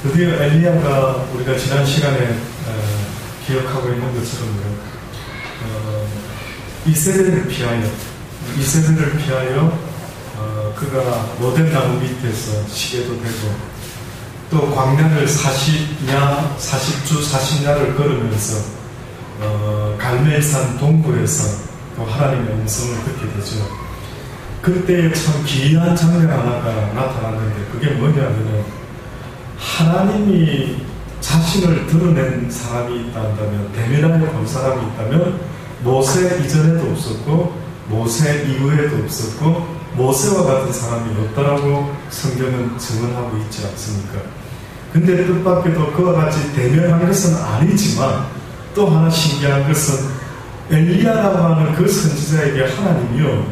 드디어 엘리야가 우리가 지난 시간에 기억하고 있는 것처럼요, 이세벨을 피하여 그가 모든 나무 밑에서 시계도 되고 또 광야를 40주 40야를 걸으면서 갈멜산 동굴에서 또 하나님의 음성을 듣게 되죠. 그때 참 기이한 장면 하나가 나타났는데 그게 뭐냐면은 하나님이 자신을 드러낸 사람이 있다면, 대면하여 본 사람이 있다면 모세 이전에도 없었고 모세 이후에도 없었고 모세와 같은 사람이 없다라고 성경은 증언하고 있지 않습니까? 근데 뜻밖에도 그와 같이 대면한 것은 아니지만 또 하나 신기한 것은 엘리야라고 하는 그 선지자에게 하나님이요,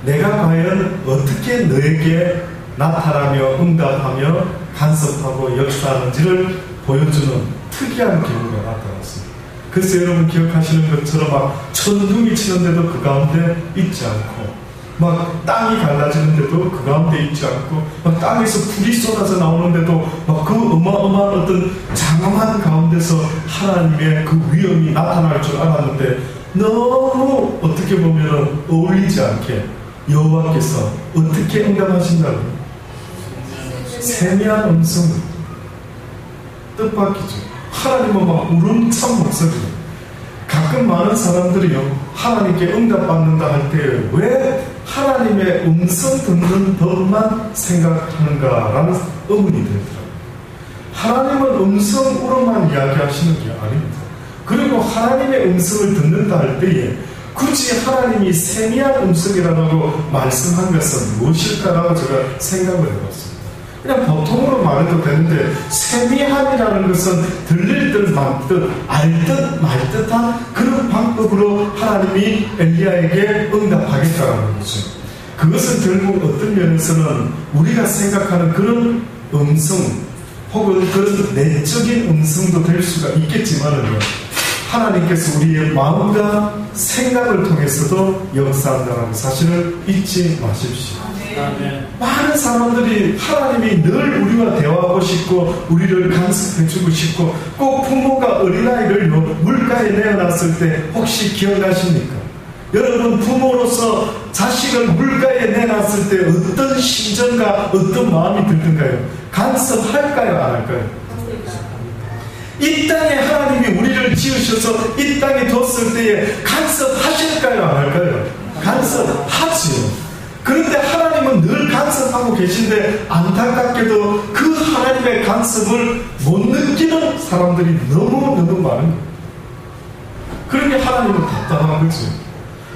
내가 과연 어떻게 너에게 나타나며 응답하며 간섭하고 역사하는지를 보여주는 특이한 경우가 나타났습니다. 그래서 여러분 기억하시는 것처럼 막 천둥이 치는데도 그 가운데 있지 않고, 막 땅이 갈라지는데도 그 가운데 있지 않고, 막 땅에서 불이 쏟아져 나오는데도 막 그 어마어마한 어떤 장엄한 가운데서 하나님의 그 위엄이 나타날 줄 알았는데 너무 어떻게 보면 어울리지 않게 여호와께서 어떻게 응답하신다고요? 세미한 음성으로. 뜻밖이죠. 하나님은 막 우렁찬 목소리로. 가끔 많은 사람들이요, 하나님께 응답받는다 할 때 왜 하나님의 음성 듣는 법만 생각하는가라는 의문이 들더라고요. 하나님은 음성으로만 이야기하시는 게 아닙니다. 그리고 하나님의 음성을 듣는다 할 때에 굳이 하나님이 세미한 음성이라고 말씀한 것은 무엇일까라고 제가 생각을 해봤습니다. 그냥 보통으로 말해도 되는데 세미한이라는 것은 들릴 듯 말듯 알듯 말듯한 그런 방법으로 하나님이 엘리야에게 응답하겠다는 거죠. 그것은 결국 어떤 면에서는 우리가 생각하는 그런 음성 혹은 그런 내적인 음성도 될 수가 있겠지만은요, 하나님께서 우리의 마음과 생각을 통해서도 역사한다는 사실을 잊지 마십시오. 아멘. 많은 사람들이 하나님이 늘 우리와 대화하고 싶고 우리를 간섭해주고 싶고, 꼭 부모가 어린아이를 물가에 내어놨을 때 혹시 기억나십니까? 여러분, 부모로서 자식을 물가에 내놨을 때 어떤 심정과 어떤 마음이 들던가요? 간섭할까요? 안 할까요? 이 땅에 하나님이 우리를 지으셔서 이 땅에 뒀을 때에 간섭하실까요? 안 할까요? 간섭하지요. 그런데 하나님은 늘 간섭하고 계신데 안타깝게도 그 하나님의 간섭을 못 느끼는 사람들이 너무너무 많은 거예요. 그러니 하나님은 답답한 거죠.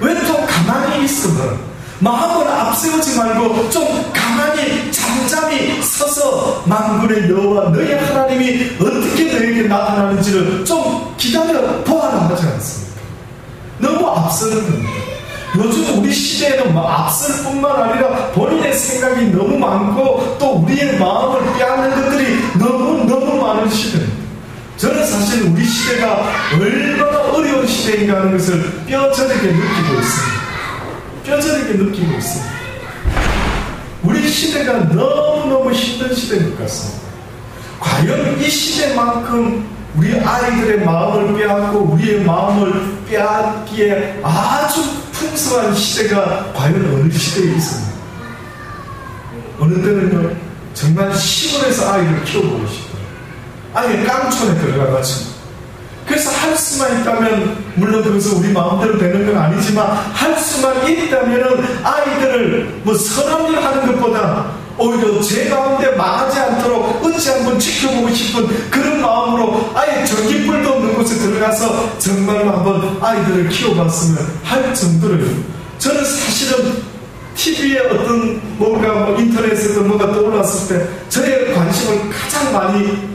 왜 또 가만히 있으면 마음을 앞세우지 말고 좀 가만히 잠잠히 서서 만군의 여호와 너희 하나님이 어떻게 너에게 나타나는지를 좀 기다려 보아라 하지 않습니까? 너무 앞서는 겁니다. 요즘 우리 시대에는 앞설 뿐만 아니라 본인의 생각이 너무 많고 또 우리의 마음을 빼앗는 것들이 너무 많은 시대입니다. 저는 사실 우리 시대가 얼마나 어려운 시대인가 하는 것을 뼈저리게 느끼고 있습니다. 뼈저리게 느끼고 있습니다. 우리 시대가 너무너무 힘든 시대인 것 같습니다. 과연 이 시대만큼 우리 아이들의 마음을 빼앗고 우리의 마음을 빼앗기에 아주 풍성한 시대가 과연 어느 시대에 있습니까? 어느 때는요, 정말 시골에서 아이를 키워보고 싶어요. 아예 깡촌에 들어가가지고. 그래서 할 수만 있다면, 물론 그것은 우리 마음대로 되는 건 아니지만 할 수만 있다면은 아이들을 선언을 하는 것보다 오히려 제 가운데 망하지 않도록 어찌 한번 지켜보고 싶은 그런 마음으로 아예 전기불도 없는 곳에 들어가서 정말로 한번 아이들을 키워봤으면 할 정도로요. 저는 사실은 TV에 어떤 뭔가 인터넷에서 뭔가 떠올랐을 때 저의 관심을 가장 많이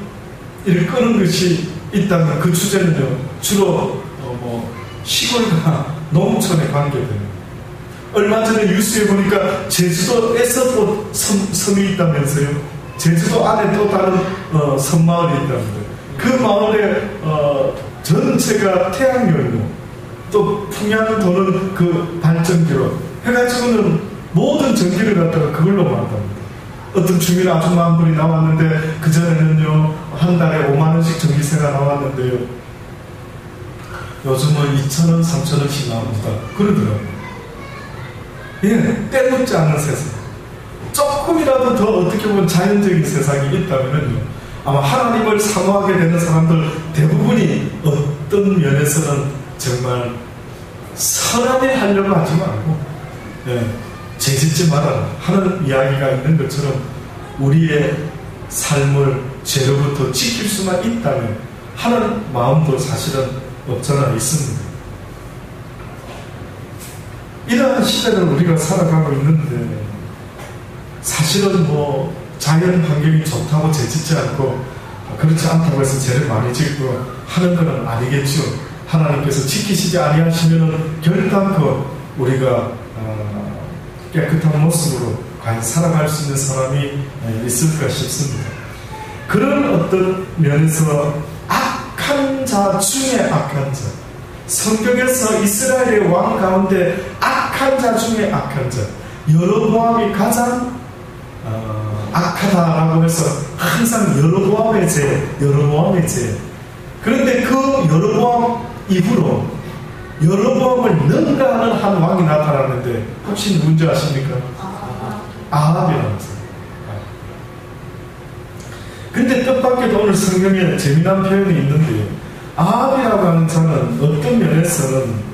끄는 것이 있다면 그 주제는요, 주로 시골과 농촌에 관계됩니다. 얼마 전에 뉴스에 보니까 제주도에서 또 섬이 있다면서요. 제주도 안에 또 다른 섬마을이 있다면서요. 그 마을에 전체가 태양열로 또 풍향을 도는 그 발전기로 해가지고는 모든 전기를 갖다가 그걸로 만듭니다. 어떤 주민 아줌마 한 분이 나왔는데 그전에는요 한 달에 5만원씩 전기세가 나왔는데요 요즘은 2,000원, 3,000원씩 나옵니다. 그러더라고요. 예, 때묻지 않는 세상. 조금이라도 더 어떻게 보면 자연적인 세상이 있다면요 아마 하나님을 사모하게 되는 사람들 대부분이 어떤 면에서는 정말 선한 일 하려고 하지 말고 죄짓지 마라 하는 이야기가 있는 것처럼 우리의 삶을 죄로부터 지킬 수만 있다면 하는 마음도 사실은 없잖아 있습니다. 이러한 시대를 우리가 살아가고 있는데 사실은 뭐 자연 환경이 좋다고 죄짓지 않고 그렇지 않다고 해서 죄를 많이 짓고 하는 것은 아니겠죠. 하나님께서 지키시지 아니하시면 결단코 우리가 깨끗한 모습으로 과연 살아갈 수 있는 사람이 있을까 싶습니다. 그런 어떤 면에서 악한 자 중에 악한 자, 성경에서 이스라엘의 왕 가운데 악한 자 중에 악한 자, 여로보암이 가장 악하다라고 해서 항상 여로보암의 죄. 그런데 그 여로보암 이후로 여로보암을 능가하는 한 왕이 나타났는데 혹시 누군지 아십니까? 아합이라고 했어요. 근데 뜻밖에도 오늘 성경에 재미난 표현이 있는데요. 아합이라고 하는 자는 어떤 면에서는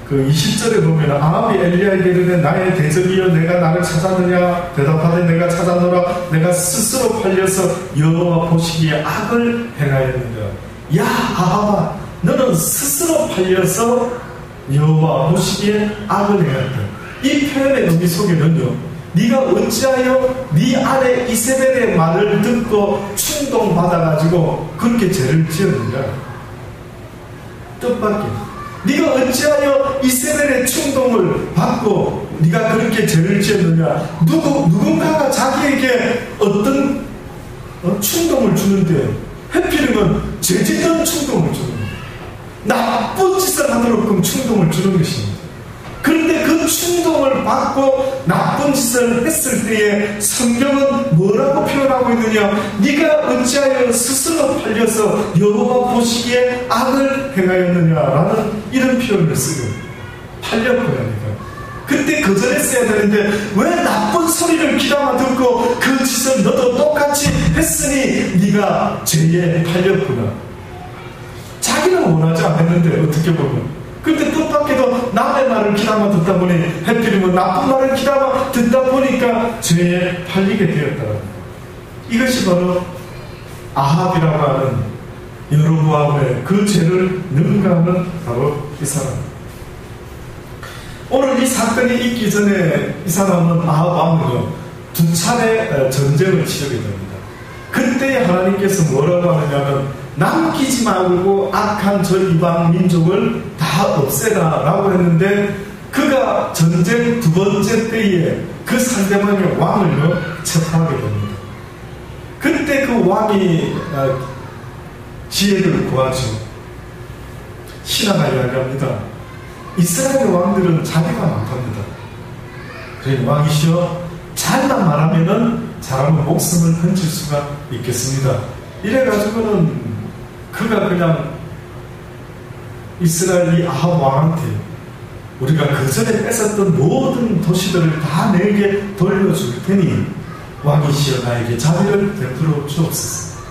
그 20절에 보면 아합이 엘리야에게 이르되 나의 대적이여 내가 나를 찾았느냐 대답하되 내가 찾았노라 내가 스스로 팔려서 여호와 보시기에 악을 행하였느니라. 야 아합아 너는 스스로 팔려서 여호와 보시기에 악을 행하였다. 이 표현의 의미 속에는요 네가 어찌하여 네 아내 이세벨의 말을 듣고 충동받아가지고 그렇게 죄를 지었느냐. 뜻밖의 네가 어찌하여 이세벨의 충동을 받고 네가 그렇게 죄를 지었느냐. 누군가가 자기에게 어떤 충동을 주는데 해피름은 죄짓는 충동을 주는 거예요. 나쁜 짓을 하도록 충동을 주는 것입니다. 그런데 그 충동을 받고 나쁜 짓을 했을 때에 성경은 뭐라고 표현하고 있느냐. 네가 어찌하여 스스로 팔려서 여호와 보시기에 악을 행하였느냐라는 이런 표현을 쓰고 팔렸거니까. 그때 거절했어야 되는데 왜 나쁜 소리를 귀담아 듣고 그 짓을 너도 똑같이 했으니 네가 죄에 팔렸구나. 자기는 원하지 않았는데 어떻게 보면 근데 뜻밖에도 남의 말을 귀담아 듣다 보니 해필이면 나쁜 말을 귀담아 듣다 보니까 죄에 팔리게 되었더라. 이것이 바로 아합이라고 하는 여로보암의 그 죄를 능가하는 바로 이 사람. 오늘 이 사건이 있기 전에 이 사람은 아합 왕은요 2차례 전쟁을 치르게 됩니다. 그때 하나님께서 뭐라고 하느냐면 남기지 말고 악한 저 이방 민족을 다 없애라 라고 했는데 그가 전쟁 2번째 때에 그 상대방의 왕을요 체포하게 됩니다. 그때 그 왕이 지혜를 구하죠. 신하가 이야기합니다. 이스라엘 왕들은 자비가 많답니다. 그러니 왕이시여 잘만 말하면은 사람은 목숨을 건질 수가 있겠습니다. 이래가지고는 그가 그냥 이스라엘이 아합 왕한테 우리가 그 전에 뺏었던 모든 도시들을 다 내게 돌려줄 테니 왕이시여 나에게 자비를 베풀어 주옵소서.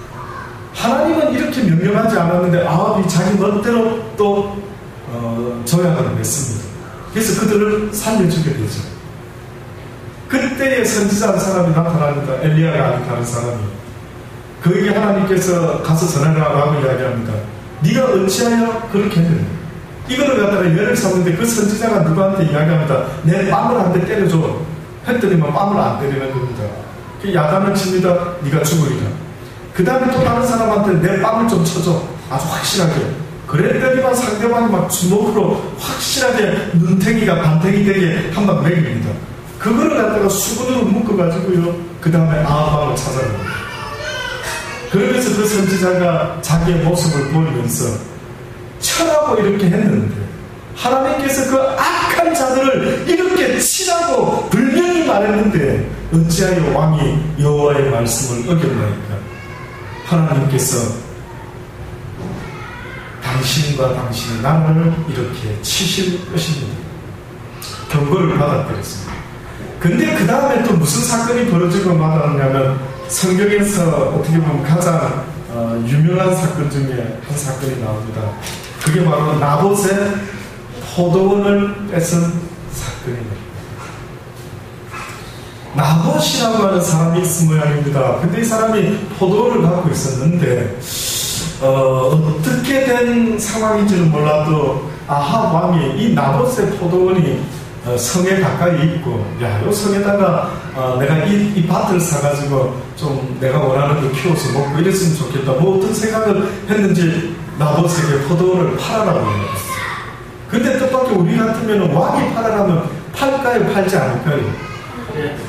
하나님은 이렇게 명령하지 않았는데 아합이 자기 멋대로 또 조약을 맺습니다. 그래서 그들을 살려주게 되죠. 그때의 선지자 한 사람이 나타납니다. 엘리야가 아닌 다른 사람이. 그에게 하나님께서 가서 전하라고 이야기합니다. 네가 어찌하여 그렇게 했느냐. 이거를 갖다가 예를 삼는데 그 선지자가 누구한테 이야기합니다. 내 뺨을 한 대 때려줘. 했더니만 뺨을 안 때리는 겁니다. 야단을 칩니다. 네가 죽으리라. 그 다음에 또 다른 사람한테 내 뺨을 좀 쳐줘. 아주 확실하게. 그랬더니만 상대방이 막 주먹으로 확실하게 눈탱이가 반탱이 되게 한 방 매깁니다. 그거를 갖다가 수건으로 묶어가지고요. 그 다음에 아합왕을 찾아갑니다. 그러면서 그 선지자가 자기의 모습을 보이면서 쳐라고 이렇게 했는데 하나님께서 그 악한 자들을 이렇게 치라고 불 말했는데 어찌하여 왕이 여호와의 말씀을 어겼나이까? 하나님께서 당신과 당신의 나라를 이렇게 치실 것입니다. 경고를 받아들였습니다. 근데 그 다음에 또 무슨 사건이 벌어지고 말았냐면 성경에서 어떻게 보면 가장 유명한 사건 중에 한 사건이 나옵니다. 그게 바로 나봇의 포도원을 뺏은 사건입니다. 나봇이라고 하는 사람이 있은 모양입니다. 근데 이 사람이 포도원을 갖고 있었는데 어떻게 된 상황인지는 몰라도 아합 왕이 이 나봇의 포도원이 성에 가까이 있고, 야, 이 성에다가 내가 이 밭을 사가지고 좀 내가 원하는 거 키워서 먹고 이랬으면 좋겠다. 뭐 어떤 생각을 했는지 나봇에게 포도원을 팔아라고 해요. 근데 뜻밖의 우리 같으면 왕이 팔아라면 팔까요, 팔지 않을까요?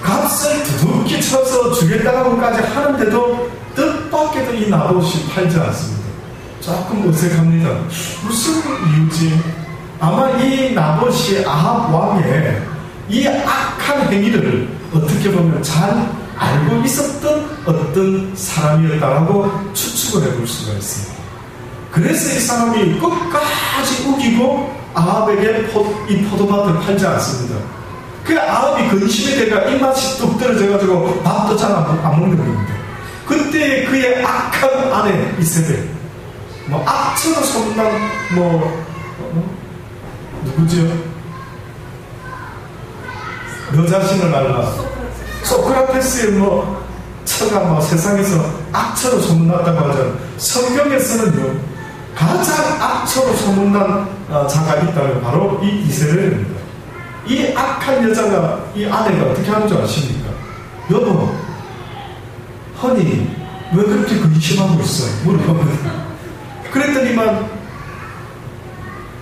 값을 두둑히 쳐서 주겠다고까지 하는데도 뜻밖에도 이 나봇이 팔지 않습니다. 조금 어색합니다. 무슨 이유지? 아마 이 나봇이 아합 왕의 이 악한 행위를 어떻게 보면 잘 알고 있었던 어떤 사람이었다라고 추측을 해볼 수가 있습니다. 그래서 이 사람이 끝까지 우기고 아합에게 이 포도밭을 팔지 않습니다. 그 아합이 근심이 되가 입맛이 뚝 떨어져가지고 밥도 잘 안 먹는 겁니다. 그때 그의 악한 아내 이세벨, 뭐 악처럼 소문난 누구지요? 너 자신을 알라. 소크라테스의 처가 세상에서 악처로 소문났다고 하잖아요. 성경에서는요, 가장 악처로 소문난 자가 있다면 바로 이 이세벨입니다. 이 악한 여자가, 이 아내가 어떻게 하는 줄 아십니까? 여보, 허니, 왜 그렇게 근심하고 있어? 물어보면. 그랬더니만,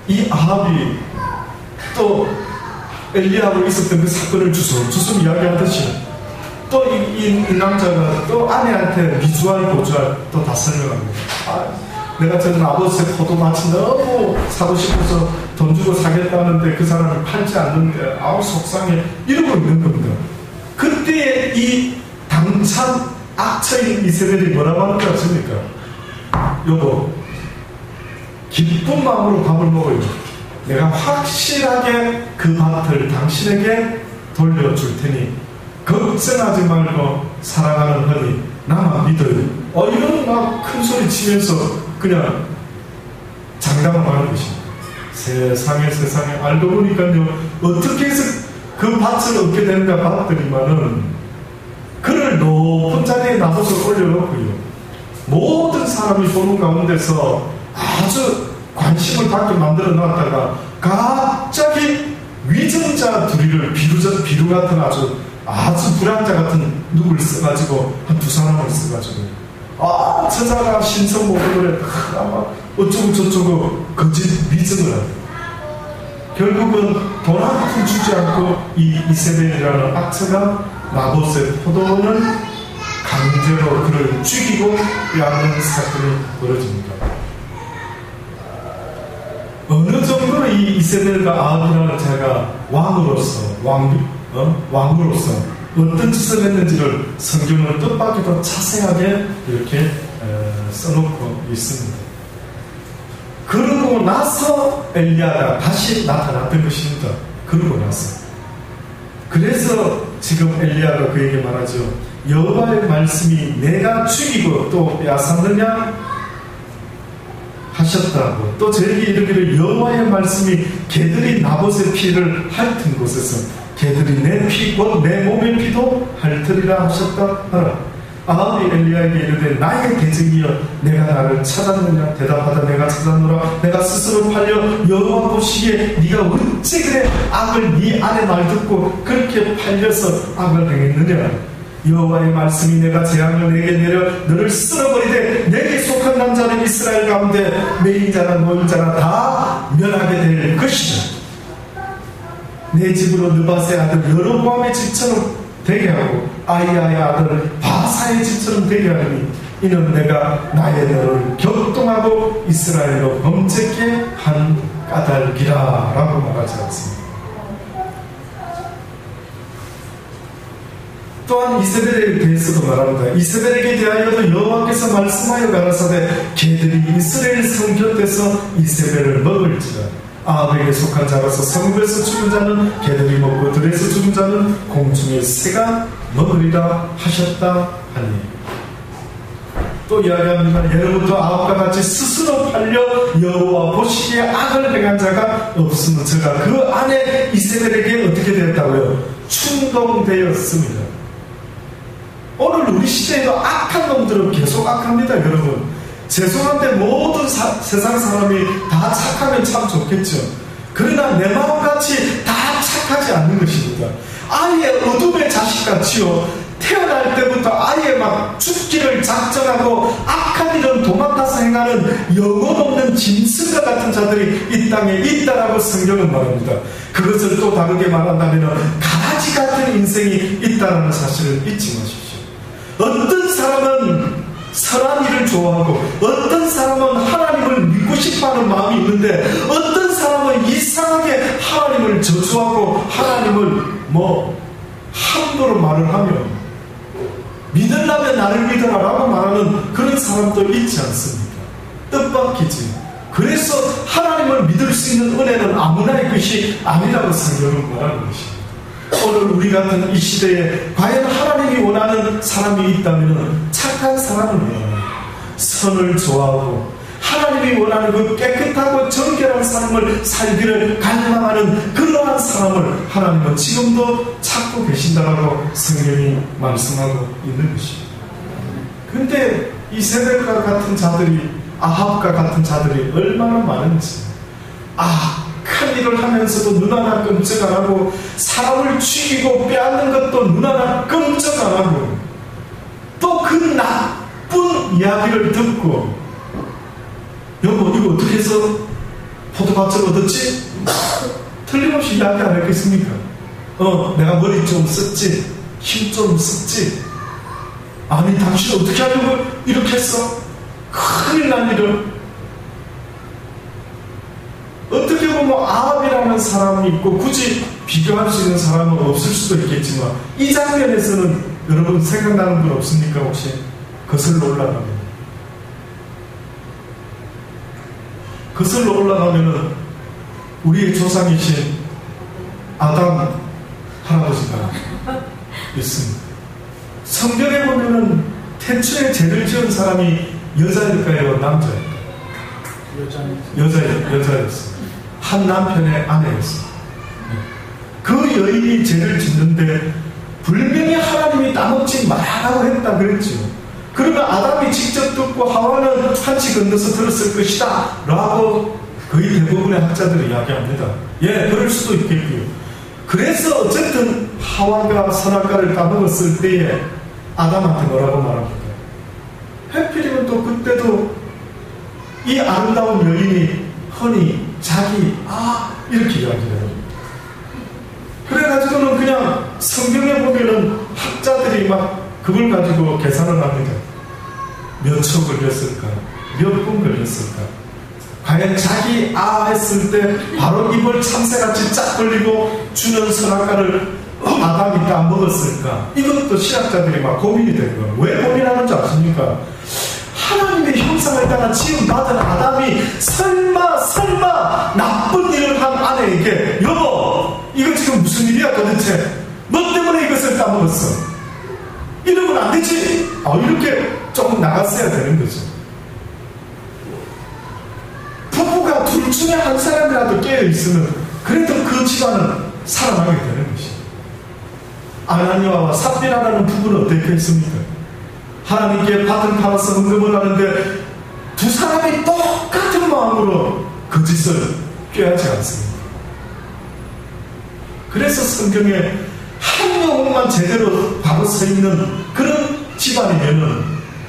이 아합이 또 엘리야하고 있었던 그 사건을 주섬 이야기하듯이 또 이 남자가 또 아내한테 미주알 고주알 또 다 설명합니다. 내가 저 나봇의 포도밭이 너무 사고 싶어서 돈 주고 사겠다는데 그 사람을 팔지 않는데 아우 속상해 이러고 있는 겁니다. 그때 이 당찬 악처인 이세벨이 뭐라고 하는 줄 아십니까? 여보, 기쁜 마음으로 밥을 먹어요. 내가 확실하게 그 밭을 당신에게 돌려줄 테니 걱정하지 말고 사랑하는 허니 나만 믿어요. 이런 막 큰 소리 치면서 그냥 장담을 하는 것입니다. 세상에 알고 보니까요, 어떻게 해서 그 밭을 얻게 되는가 봤더니만은 그를 높은 자리에 나봇을 올려놓고요, 모든 사람이 보는 가운데서 아주 관심을 받게 만들어 놨다가 갑자기 위정자 둘이를 비루 같은 아주 불황자 같은 누구를 써가지고 한 두 사람을 써가지고 저자가 신성 모독을 아마 어쩌고 저쩌고 거짓 미증을 하고 결국은 돈 한 푼 주지 않고 이 이세벨이라는 악처가 나봇의 포도원을 강제로 그를 죽이고 빼앗는 사건이 벌어집니다. 어느 정도 이 이세벨과 아합이라는 자가 왕으로서 어떤 짓을 했는지를 성경은 뜻밖에도 자세하게 이렇게 써놓고 있습니다. 그러고 나서 엘리야가 다시 나타났던 것입니다. 그러고 나서. 그래서 지금 엘리야가 그에게 말하죠. 여호와의 말씀이 내가 죽이고 또 빼앗았느냐 하셨다고. 또 저에게 이르기를 여호와의 말씀이 개들이 나봇의 피를 핥은 곳에서 개들이 내 피, 곧 내 몸의 피도 핥으리라 하셨다 하라. 아합이 엘리야에게 이르되 나의 대적이여 내가 나를 찾았느냐? 대답하다 내가 찾았노라. 내가 스스로 팔려 여호와 보시기에 네가 어찌 그래 악을 네 아내 말 듣고 그렇게 팔려서 악을 행했느냐? 여호와의 말씀이 내가 재앙을 내게 내려 너를 쓸어버리되 내게 속한 남자는 이스라엘 가운데 매인자나 노인자나 다 멸하게 될 것이다. 내 집으로 느바스의 아들 여로보암의 집처럼 되게 하고 아이야의 아들 바사의 집처럼 되게 하니 이는 내가 나의 너를 격동하고 이스라엘로 범죄케 한 까닭이라 라고 말하지 않습니다. 또한 이세벨에 대해서도 말합니다. 이세벨에게 대하여도 여호와께서 말씀하여 가라사대 걔들이 이스라엘 성 곁에서 이세벨을 먹을지라. 아합에게 속한 자라서 성읍에서 죽은 자는 걔들이 먹고 들에서 죽은 자는 공중의 새가 먹으리라 하셨다 하니. 또 이야기합니다. 예로부터 아합과 같이 스스로 팔려 여호와 보시기에 악을 행한 자가 없으면 저가 그 아내 이세벨에게 어떻게 되었다고요? 충동되었습니다. 오늘 우리 시대에도 악한 놈들은 계속 악합니다. 여러분, 죄송한데 모든 세상 사람이 다 착하면 참 좋겠죠. 그러나 내 마음같이 다 착하지 않는 것입니다. 아예 어둠의 자식같이요, 태어날 때부터 아예 막 죽기를 작정하고 악한 일은 도망가서 행하는 영혼 없는 짐승과 같은 자들이 이 땅에 있다라고 성경은 말합니다. 그것을 또 다르게 말한다면 가지 같은 인생이 있다라는 사실을 잊지 마십시오. 어떤 사람은 선한 일을 좋아하고 어떤 사람은 하나님을 믿고 싶어하는 마음이 있는데 어떤 사람은 이상하게 하나님을 저주하고 하나님을 함부로 말을 하며 믿으려면 나를 믿어라라고 말하는 그런 사람도 있지 않습니까? 뜻밖이지. 그래서 하나님을 믿을 수 있는 은혜는 아무나의 것이 아니라고 성경은 말하는 것입니다. 오늘 우리 같은 이 시대에 과연 하나님이 원하는 사람이 있다면 착한 사람을 원하는, 선을 좋아하고 하나님이 원하는 그 깨끗하고 정결한 삶을 살기를 갈망하는 그러한 사람을 하나님은 지금도 찾고 계신다라고 성경이 말씀하고 있는 것입니다. 그런데 이세벨과 같은 자들이, 아합과 같은 자들이 얼마나 많은지, 큰 일을 하면서도 눈 하나 끔찍 안 하고 사람을 죽이고 빼앗는 것도 눈 하나 끔찍 안 하고 또 그 나쁜 이야기를 듣고, 여보 이거 어떻게 해서 포도밭을 얻었지? 틀림없이 이야기 안 했겠습니까? 내가 머리 좀 썼지, 힘 좀 썼지, 아니 당신 어떻게 하려고 이렇게 했어? 큰일 난 일을. 어떻게 보면 아합이라는 사람이 있고 굳이 비교할 수 있는 사람은 없을 수도 있겠지만 이 장면에서는 여러분 생각나는 분 없습니까? 혹시 거슬러 올라가면은 우리의 조상이신 아담 할아버지가 있습니다. 성경에 보면은 태초에 죄를 지은 사람이 여자일까요? 남자일까요? 여자였어요. 한 남편의 아내였어요. 그 여인이 죄를 짓는데 분명히 하나님이 따먹지 말라고 했다 그랬죠. 그러면 아담이 직접 듣고 하와는 한치 건너서 들었을 것이다 라고 거의 대부분의 학자들이 이야기합니다. 예, 그럴 수도 있겠고요. 그래서 어쨌든 하와가 선악과를 따먹었을 때에 아담한테 뭐라고 말합니까? 해필이면 또 그때도 이 아름다운 여인이 흔히 자기 이렇게 이야기해요. 그래가지고는 그냥 성경에 보면은 학자들이 막 그걸 가지고 계산을 합니다. 몇 초 걸렸을까? 몇 분 걸렸을까? 과연 자기 했을 때 바로 입을 참새같이 쫙 벌리고 주는 선악과를 아담이 다 먹었을까? 이것도 신학자들이 막 고민이 되는 거예요. 왜 고민하는지 아십니까? 하나님의 형상을 따라 지음받은 아담이 설마 나쁜 일을 한 아내에게 여보 이거 지금 무슨 일이야 도대체? 뭐 때문에 이것을 따먹었어? 이러면 안 되지? 이렇게 조금 나갔어야 되는 거죠. 부부가 둘 중에 한 사람이라도 깨어있으면 그래도 그 집안은 살아나게 되는 것이죠. 아나니아와 삽비라라는 부부는 어떻게 했습니까? 하나님께 밭을 팔아서 헌금을 하는데 두 사람이 똑같은 마음으로 그 짓을 꾀하지 않습니다. 그래서 성경에 한 영혼만 제대로 바로 서 있는 그런 집안이면은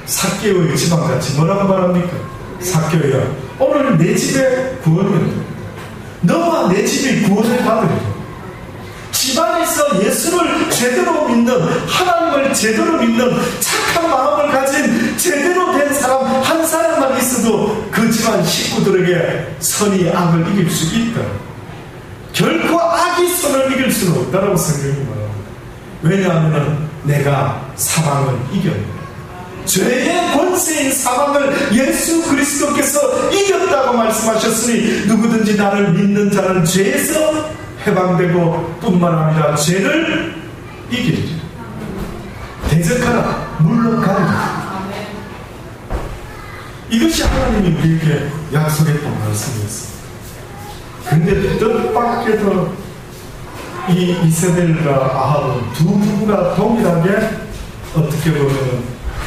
삭개오의 집안같이 뭐라고 말합니까? 삭개오야, 오늘 내 집에 구원을 해. 너와 내 집이 구원을 받으리라. 집안에서 예수를 제대로 믿는, 하나님을 제대로 믿는 착한 마음을 가진 제대로 된 사람 한 사람만 있어도 그 집안 식구들에게 선이 악을 이길 수 있다. 결코 악이 선을 이길 수는 없다라고 성경이 말합니다. 왜냐하면 내가 사망을 이겼노라. 죄의 권세인 사망을 예수 그리스도께서 이겼다고 말씀하셨으니 누구든지 나를 믿는 자는 죄에서 해방되고 뿐만 아니라 죄를 이기리라. 대적하라 물러가리라. 이것이 하나님이 우리에게 약속했던 말씀이었습니다. 근데 뜻밖에도 이 이세벨과 아합은 두 부부가 동일하게 어떻게 보면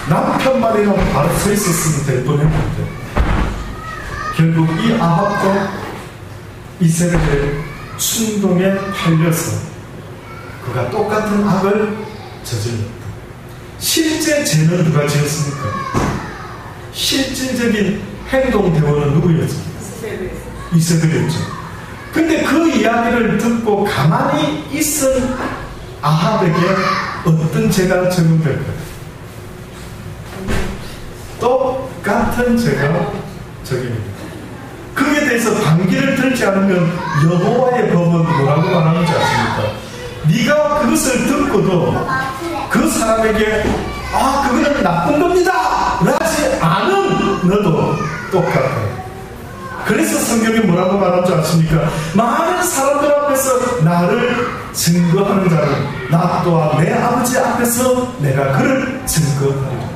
남편만이라도 바로 서 있었으면 될 뻔했는데 결국 이 아합도 이세벨의 충동에 팔려서 그가 똑같은 악을 저질렀다. 실제 죄는 누가 지었습니까? 실질적인 행동 대원은 누구였죠? 이세벨이었죠. 근데 그 이야기를 듣고 가만히 있은 아합에게 어떤 죄가 적용될까요? 똑같은 죄가 적용됩니다. 그에 대해서 반기를 들지 않으면 여호와의 법은 뭐라고 말하는지 아십니까? 네가 그것을 듣고도 그 사람에게 그거는 나쁜 겁니다 라지 않은 너도 똑같아요. 그래서 성경이 뭐라고 말하는지 아십니까? 많은 사람들 앞에서 나를 증거하는 자는 나 또한 내 아버지 앞에서 내가 그를 증거하리라.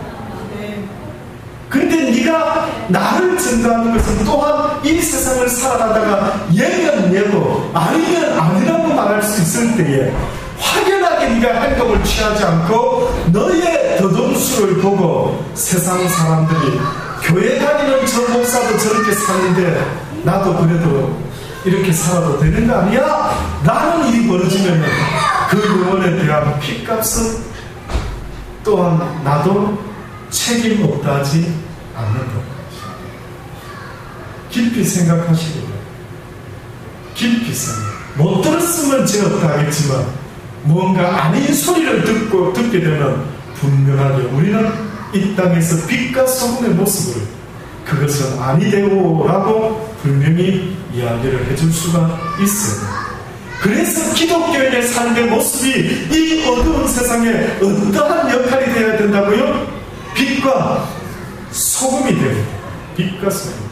근데 네가 나를 증거하는 것은 또한 이 세상을 살아가다가 예면 예고 아니면 아니라고 말할 수 있을 때에 확연하게 네가 행동을 취하지 않고 너의 더dom수를 보고 세상 사람들이 교회 다니는 저 목사도 저렇게 사는데 나도 그래도 이렇게 살아도 되는 거 아니야? 라는 일이 벌어지면 그 영혼에 대한 핏값은 또한 나도 책임 없다 하지 않는다. 깊이 생각하시기 바랍니다. 깊이 생각. 못 들었으면 죄 없다 하겠지만 뭔가 아닌 소리를 듣게 되면 분명하게 우리는 이 땅에서 빛과 소금의 모습을 그것은 아니되오라고 분명히 이야기를 해줄 수가 있어요. 그래서 기독교인의 삶의 모습이 이 어두운 세상에 어떠한 역할이 되어야 된다고요? 빛과 소금이 되고, 빛과 소금.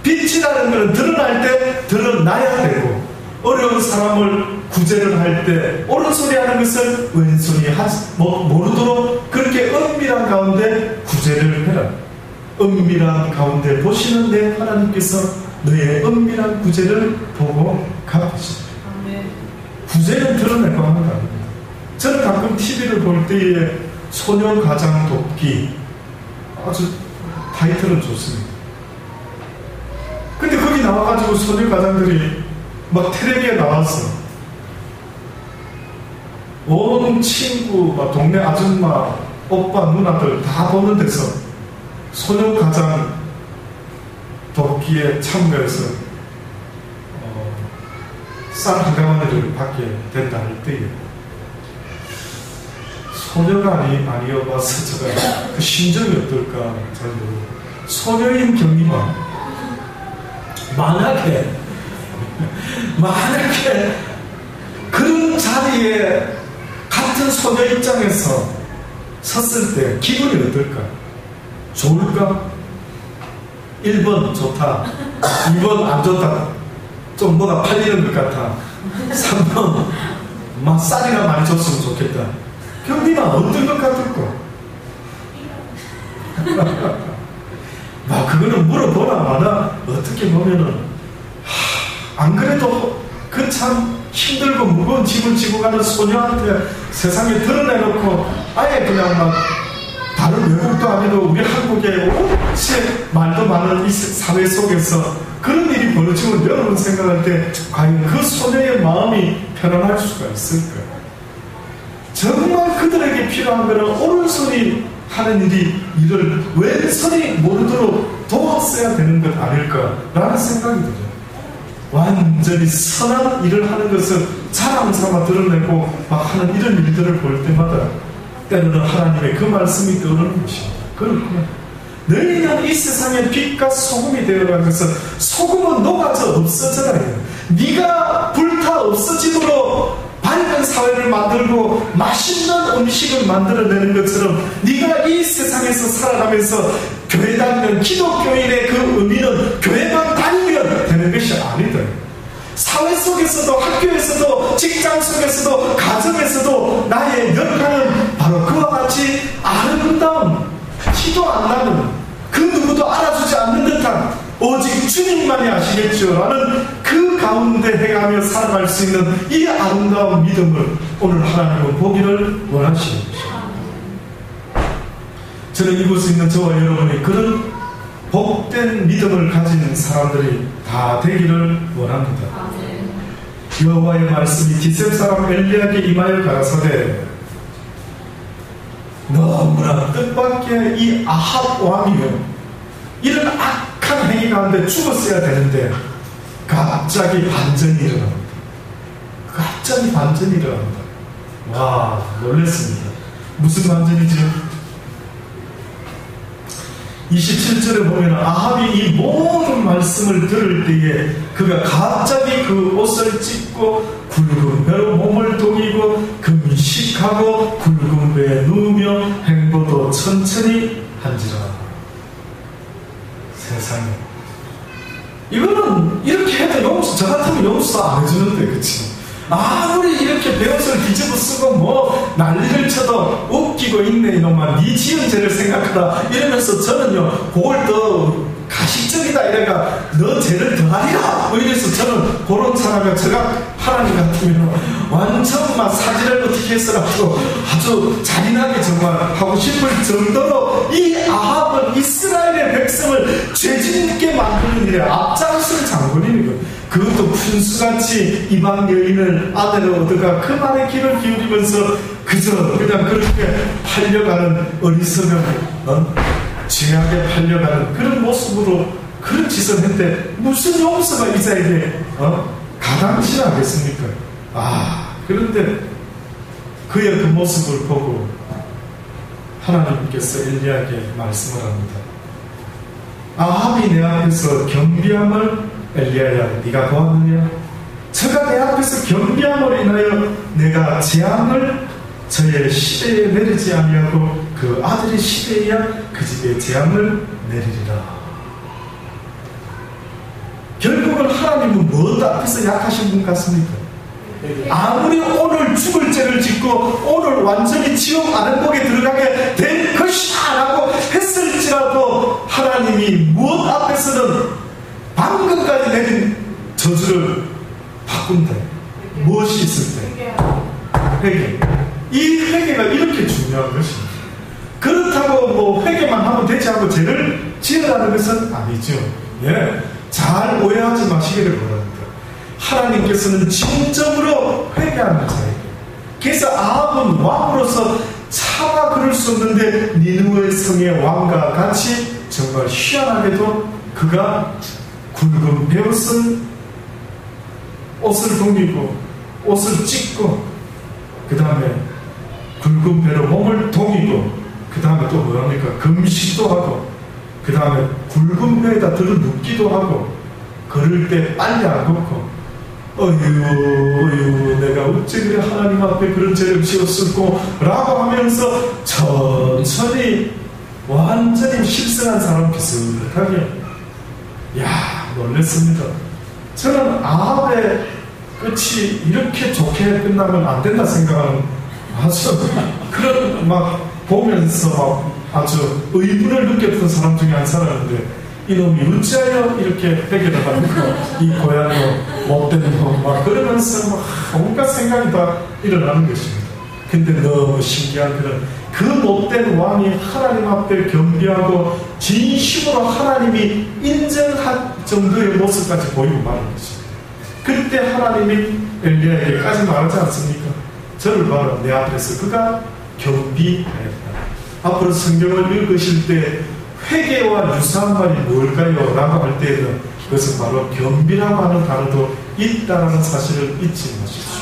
빛이라는 것은 드러날 때 드러나야 되고, 어려운 사람을 구제를 할 때 옳은 소리 하는 것을 왼손이 모르도록 그렇게 은밀한 가운데 구제를 해라. 은밀한 가운데 보시는 내 하나님께서 너의 은밀한 구제를 보고 갚으시다. 구제는 드러내고 하는 거 아닙니다. 저는 가끔 TV를 볼 때에 소년 가장 돕기 아주 타이틀은 좋습니다. 근데 거기 나와가지고 소년 가장들이 막 텔레비에 나와서 온 친구, 막 동네 아줌마, 오빠, 누나들 다 보는 데서 소년 가장 돕기에 참가해서 쌀 한 가마니를 받게 된다 할 때에 소녀가 아니어봐서 제가 그 심정이 어떨까 잘 모르고 소녀인 경리만 만약에 그런 자리에 같은 소녀 입장에서 섰을 때 기분이 어떨까? 좋을까? 1번 좋다, 2번 안 좋다, 좀 뭐가 팔리는 것 같아, 3번 막 쌀이나 많이 줬으면 좋겠다. 경비만 어떤 것 같을까? 막 그거는 물어보나 마나 어떻게 보면은 안 그래도 그 참 힘들고 무거운 짐을 지고 가는 소녀한테 세상에 드러내놓고 아예 그냥 막 다른 외국도 아니고 우리 한국의 온체 말도 많은 이 사회 속에서 그런 일이 벌어지면 여러분 생각할 때 과연 그 소녀의 마음이 편안할 수가 있을까요? 정말 그들에게 필요한 것은 오른손이 하는 일을 왼손이 모르도록 도왔어야 되는 것 아닐까라는 생각이 들어요. 완전히 선한 일을 하는 것을 자랑 삼아 드러내고 막 하는 이런 일들을 볼 때마다 때로는 하나님의 그 말씀이 떠오르는 것입니다. 그렇구나. 너희는 이 세상의 빛과 소금이 되어가는 것은 소금은 녹아져 없어져야 해요. 네가 불타 없어짐으로 밝은 사회를 만들고 맛있는 음식을 만들어내는 것처럼 네가 이 세상에서 살아가면서 교회 다니면 기독교인의 그 의미는 교회만 다니면 되는 것이 아니다. 사회 속에서도 학교에서도 직장 속에서도 가정에서도 나의 역할은 바로 그와 같이 아름다운 티도 안 나는 그 누구도 알아주지 않는 듯한 오직 주님만이 아시겠죠 라는 그 가운데 해가며 살아갈 수 있는 이 아름다운 믿음을 오늘 하나님은 보기를 원하시는 것입니다. 저는 이곳에 있는 저와 여러분이 그런 복된 믿음을 가진 사람들이 다 되기를 원합니다. 여호와의 말씀이 기셉 사람 엘리야에게 임하여 가라사대 너무나 뜻밖의 이 아합 왕이요 이런 악한 행위 가운데 죽었어야 되는데 갑자기 반전이 일어납니다. 갑자기 반전이 일어납니다. 와, 놀랐습니다. 무슨 반전이죠? 27절에 보면 아합이 이 모든 말씀을 들을 때에 그가 갑자기 그 옷을 찢고 굵은 배로 몸을 독이고 금식하고 굵은 배에 누우며 행보도 천천히 한지라. 세상에 이거는 이렇게 해도 용서, 저 같으면 용서 안 해주는데, 그치? 아무리 이렇게 배옷을 뒤집어 쓰고 뭐 난리를 쳐도 웃기고 있네 이놈아 네 지은 죄를 생각하라 이러면서 저는요 그걸 더 가식적이다 이래가 너 죄를 더하리라 뭐 이래서 저는 그런 사람이 제가 하나님 같으면 완전 막 사지를 어떻게 해서라도 아주 잔인하게 정말 하고 싶을 정도로 이 아합은 이스라엘의 백성을 죄짓게 만드는 일에 앞장설 장본인인 거예요. 그것도 푼수같이 이방 여인을 아내로 얻어가 그 말에 귀를 기울이면서 그저 그냥 그렇게 팔려가는 어리석은 죄악에 팔려가는 그런 모습으로 그런 짓을 했는데 무슨 용서가 이 자에게 가당치하겠습니까? 그런데 그의 그 모습을 보고 하나님께서 엘리야에게 말씀을 합니다. 아합이 내 앞에서 겸비함을 엘리야야 네가 보았느냐? 저가 내 앞에서 겸비함으로 인하여 내가 재앙을 저의 시대에 내리지 아니하고 그 아들의 시대에야 그 집에 재앙을 내리리라. 결국은 하나님은 무엇 앞에서 약하신 분 같습니까? 아무리 오늘 죽을 죄를 짓고 오늘 완전히 지옥 아랫목에 들어가게 될 것이다 라고 했을지라도 하나님이 무엇 앞에서는 방금까지 내린 저주를 바꾼다. 무엇이 있을 때? 회개. 이 회개가 이렇게 중요한 것입니다. 그렇다고 뭐 회개만 하면 되지 않고 죄를 지으라는 것은 아니죠. 예, 잘 오해하지 마시기를 바랍니다. 하나님께서는 진정으로 회개하는 자에게. 그래서 아합은 왕으로서 차마 그럴 수 없는데 니느웨 성의 왕과 같이 정말 희한하게도 그가 굵은 배옷을 옷을 동이고 옷을 찢고 그 다음에 굵은 배로 몸을 동이고 그 다음에 또 뭐랍니까? 금식도 하고 그 다음에 굵은 배에다 들어 눕기도 하고 걸을 때 빨리 안 걷고 어휴 내가 어째 그래 하나님 앞에 그런 죄를 지었을꼬 라고 하면서 천천히 완전히 실성한 사람 비슷하게 놀랬습니다. 저는 아합의 끝이 이렇게 좋게 끝나면 안 된다 생각하는 아주 그런 막 보면서 막 아주 의문을 느꼈던 사람 중에 한 사람인데 이놈이 어찌하여 이렇게 회개를 하니까 이 고양이 못된 놈 막 그러면서 막 온갖 생각이 다 일어나는 것입니다. 근데 너무 신기한 그 못된 왕이 하나님 앞에 겸비하고 진심으로 하나님이 인정할 정도의 모습까지 보이고 마는 것입니다. 그때 하나님이 엘리야에게까지 말하지 않습니까? 저를 봐라 내 앞에서 그가 겸비하였다. 앞으로 성경을 읽으실 때 회개와 유사한 말이 뭘까요? 라고 할 때에는 그것은 바로 겸비라고 하는 단어도 있다는 사실을 잊지 마십시오.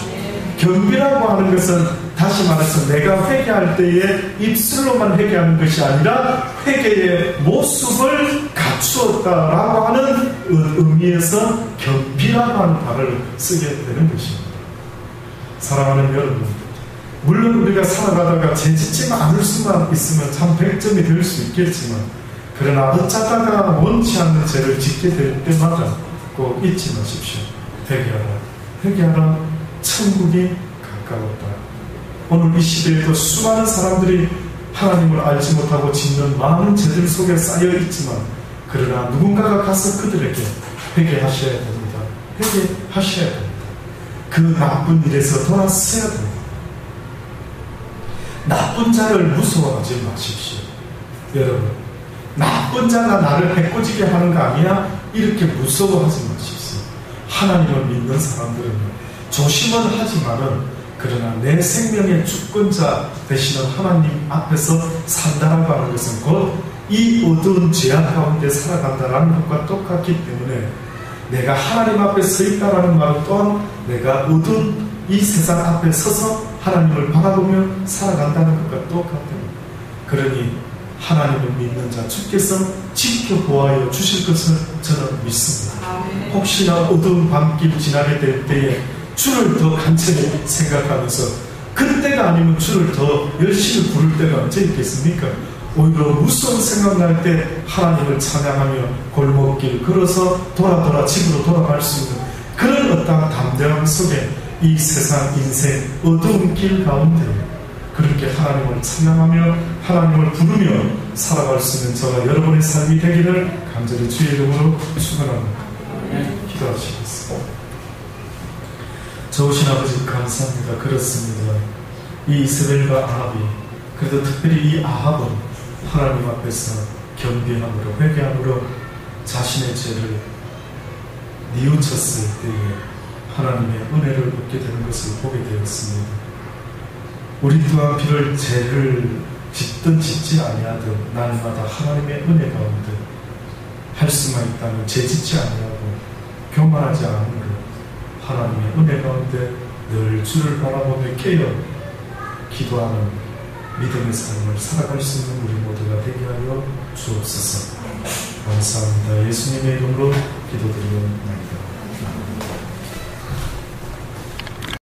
겸비라고 하는 것은 다시 말해서 내가 회개할 때에 입술로만 회개하는 것이 아니라 회개의 모습을 갖추었다라고 하는 의미에서 겸비라고 하는 단어를 쓰게 되는 것입니다. 사랑하는 여러분, 물론 우리가 살아가다가 죄짓지 않을 수만 있으면 참 100점이 될 수 있겠지만, 그러나 어쩌다가 원치 않는 죄를 짓게 될 때마다 꼭 잊지 마십시오. 회개하라, 회개하라, 천국이 가까웠다. 오늘 이 시대에도 수많은 사람들이 하나님을 알지 못하고 짓는 많은 죄들 속에 쌓여 있지만, 그러나 누군가가 가서 그들에게 회개하셔야 됩니다. 회개하셔야 됩니다. 그 나쁜 일에서 돌아서야 됩니다. 나쁜 자를 무서워하지 마십시오. 여러분, 나쁜 자가 나를 해코지게 하는 거 아니야? 이렇게 무서워하지 마십시오. 하나님을 믿는 사람들은 조심은 하지만은, 그러나 내 생명의 주권자 되시는 하나님 앞에서 산다라고 하는 것은 곧 이 어두운 죄악 가운데 살아간다라는 것과 똑같기 때문에, 내가 하나님 앞에 서 있다라는 말은 또한 내가 어두운 이 세상 앞에 서서 하나님을 바라보며 살아간다는 것과 똑같습니다. 그러니 하나님을 믿는 자 주께서 지켜보아여 주실 것을 저는 믿습니다. 혹시나 어두운 밤길 지나게 될 때에 주를 더 간절히 생각하면서, 그때가 아니면 주를 더 열심히 부를 때가 언제 있겠습니까? 오히려 무서운 생각날 때 하나님을 찬양하며 골목길 걸어서 돌아 집으로 돌아갈 수 있는 그런 어떤 담대함 속에 이 세상 인생 어두운 길 가운데 그렇게 하나님을 찬양하며 하나님을 부르며 살아갈 수 있는 저와 여러분의 삶이 되기를 간절히 주의 이름으로 축원합니다. 기도하시겠습니다. 좋으신 아버지 감사합니다. 그렇습니다. 이 이스라엘과 아합이, 그래도 특별히 이 아합은 하나님 앞에서 겸비함으로 회개함으로 자신의 죄를 뉘우쳤을 때에 하나님의 은혜를 얻게 되는 것을 보게 되었습니다. 우리 또한 비록 죄를 짓든 짓지 아니하든 날마다 하나님의 은혜 가운데 할 수만 있다면 죄짓지 아니하고 교만하지 않은 것, 하나님의 은혜 가운데 늘 주를 바라보며 깨어 기도하는 믿음의 삶을 살아갈 수 있는 우리 모두가 되게 하여 주옵소서. 감사합니다. 예수님의 이름으로 기도드리옵나이다.